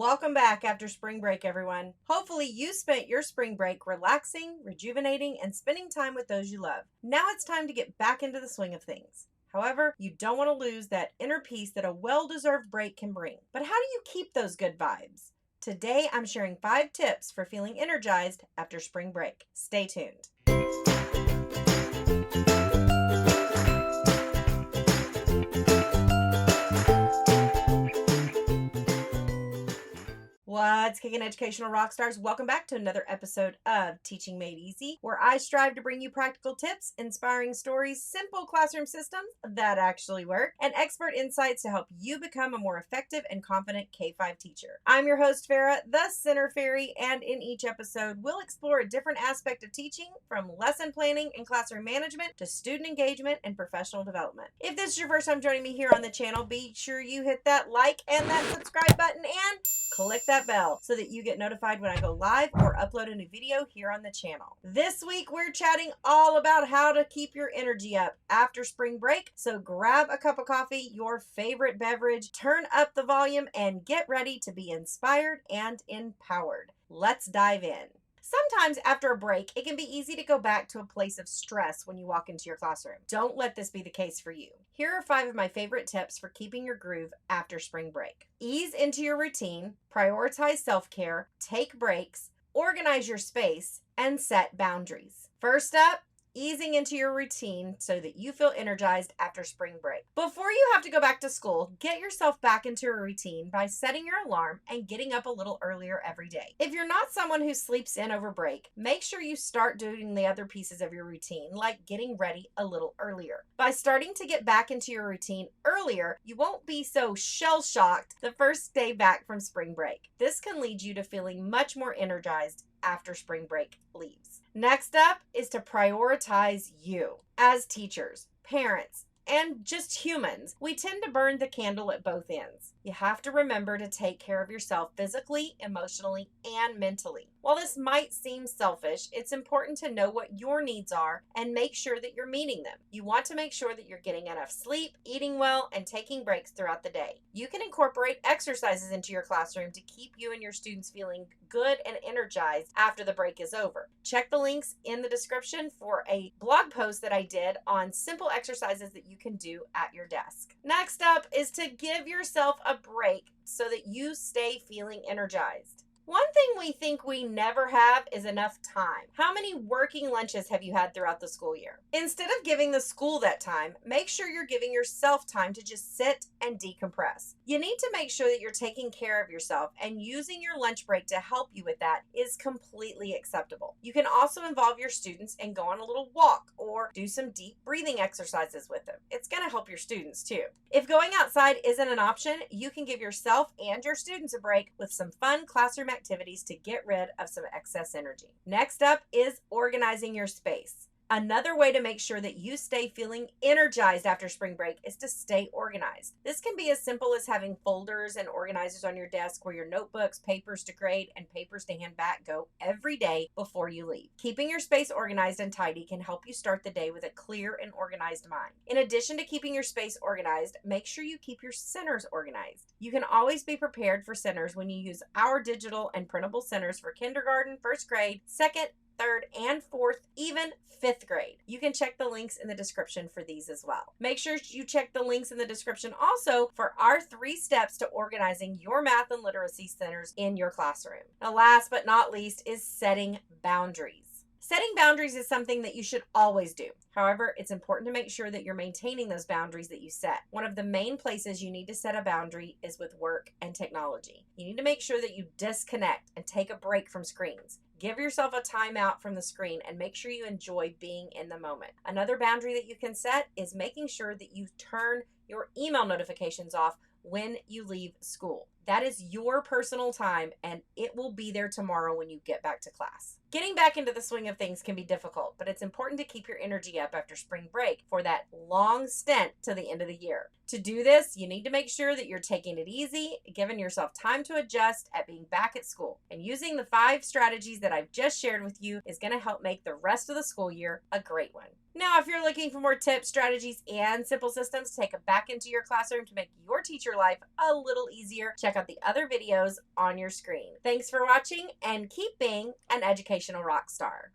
Welcome back after spring break, everyone. Hopefully you spent your spring break relaxing, rejuvenating, and spending time with those you love. Now it's time to get back into the swing of things. However, you don't want to lose that inner peace that a well-deserved break can bring. But how do you keep those good vibes? Today, I'm sharing 5 tips for feeling energized after spring break. Stay tuned. What's kicking, educational rock stars? Welcome back to another episode of Teaching Made Easy, where I strive to bring you practical tips, inspiring stories, simple classroom systems that actually work, and expert insights to help you become a more effective and confident K-5 teacher. I'm your host, Farah, the Center Fairy, and in each episode, we'll explore a different aspect of teaching, from lesson planning and classroom management to student engagement and professional development. If this is your first time joining me here on the channel, be sure you hit that like and that subscribe button and click that bell so that you get notified when I go live or upload a new video here on the channel. This week, we're chatting all about how to keep your energy up after spring break. So grab a cup of coffee, your favorite beverage, turn up the volume, and get ready to be inspired and empowered. Let's dive in. Sometimes after a break, it can be easy to go back to a place of stress when you walk into your classroom. Don't let this be the case for you. Here are 5 of my favorite tips for keeping your groove after spring break. Ease into your routine, prioritize self-care, take breaks, organize your space, and set boundaries. First up, easing into your routine so that you feel energized after spring break. Before you have to go back to school, get yourself back into a routine by setting your alarm and getting up a little earlier every day. If you're not someone who sleeps in over break, make sure you start doing the other pieces of your routine, like getting ready a little earlier. By starting to get back into your routine earlier, you won't be so shell-shocked the first day back from spring break. This can lead you to feeling much more energized after spring break leaves. Next up is to prioritize you. As teachers, parents, and just humans, we tend to burn the candle at both ends. You have to remember to take care of yourself physically, emotionally, and mentally. While this might seem selfish, it's important to know what your needs are and make sure that you're meeting them. You want to make sure that you're getting enough sleep, eating well, and taking breaks throughout the day. You can incorporate exercises into your classroom to keep you and your students feeling good and energized after the break is over. Check the links in the description for a blog post that I did on simple exercises that you can do at your desk. Next up is to give yourself a break so that you stay feeling energized. One thing we think we never have is enough time. How many working lunches have you had throughout the school year? Instead of giving the school that time, make sure you're giving yourself time to just sit and decompress. You need to make sure that you're taking care of yourself, and using your lunch break to help you with that is completely acceptable. You can also involve your students and go on a little walk or do some deep breathing exercises with them. It's going to help your students too. If going outside isn't an option, you can give yourself and your students a break with some fun classroom activities to get rid of some excess energy. Next up is organizing your space. Another way to make sure that you stay feeling energized after spring break is to stay organized. This can be as simple as having folders and organizers on your desk where your notebooks, papers to grade, and papers to hand back go every day before you leave. Keeping your space organized and tidy can help you start the day with a clear and organized mind. In addition to keeping your space organized, make sure you keep your centers organized. You can always be prepared for centers when you use our digital and printable centers for kindergarten, first grade, second, third, and fourth, even 5th grade. You can check the links in the description for these as well. Make sure you check the links in the description also for our 3 steps to organizing your math and literacy centers in your classroom. Now, last but not least is setting boundaries. Setting boundaries is something that you should always do. However, it's important to make sure that you're maintaining those boundaries that you set. One of the main places you need to set a boundary is with work and technology. You need to make sure that you disconnect and take a break from screens. Give yourself a timeout from the screen and make sure you enjoy being in the moment. Another boundary that you can set is making sure that you turn your email notifications off when you leave school. That is your personal time, and it will be there tomorrow when you get back to class. Getting back into the swing of things can be difficult, but it's important to keep your energy up after spring break for that long stint to the end of the year. To do this, you need to make sure that you're taking it easy, giving yourself time to adjust at being back at school. And using the 5 strategies that I've just shared with you is going to help make the rest of the school year a great one. Now, if you're looking for more tips, strategies, and simple systems to take back into your classroom to make your teacher life a little easier, check check out the other videos on your screen. Thanks for watching and keep being an educational rock star.